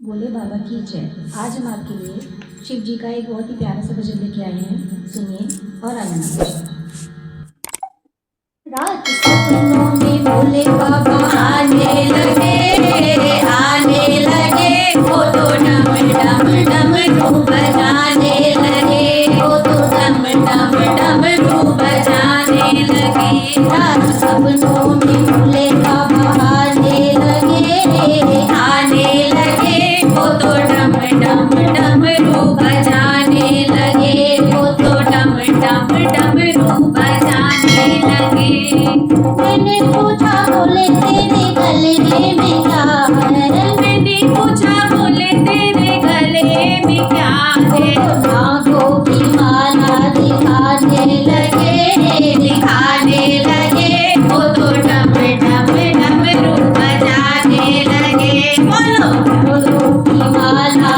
बोले बाबा की जय। आज हम आपके लिए शिव जी का एक बहुत ही प्यारा सा भजन लेके आए हैं, सुनिए और आनंद लीजिए। रात सपनों में भोले बाबा आने लगे, वो तो डम डम डमरू बजाने लगे, वो तो डम डम डमरू बजाने लगे। रात सपनों में भोले बाबा आने लगे, वो तो डम डम डमरू बजाने लगे, वो तो डम डम डमरू बजाने लगे। मैंने पूछा बोले तेरे गले में क्या है, मैंने पूछा बोले तेरे गले में क्या है। नागों की माला दिखाने लगे, वो तो डम डम डमरू बजाने लगे। बोलो नागों की माला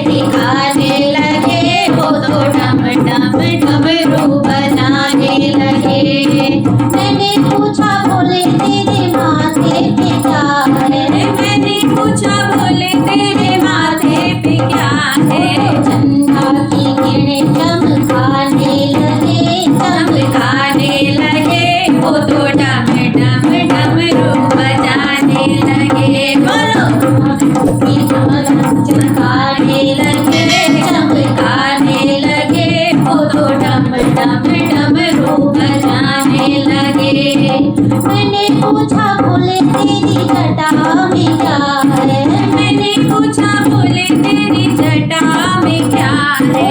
दिखाने लगे, वो तो डम डम डमरू बजाने लगे। मैंने पूछा बोले तेरे माथे पे क्या है, मैंने पूछा बोले तेरे माथे पे क्या है। चंदा की किरणें चमकाने लगे, वो तो डम डम डमरू बजाने लगे। बोलो चमकाने लगे, वो तो डम डम डमरू बजाने लगे। मैंने पूछा बोले तेरी जटा में क्या है, मैंने पूछा बोले तेरी जटा में क्या है।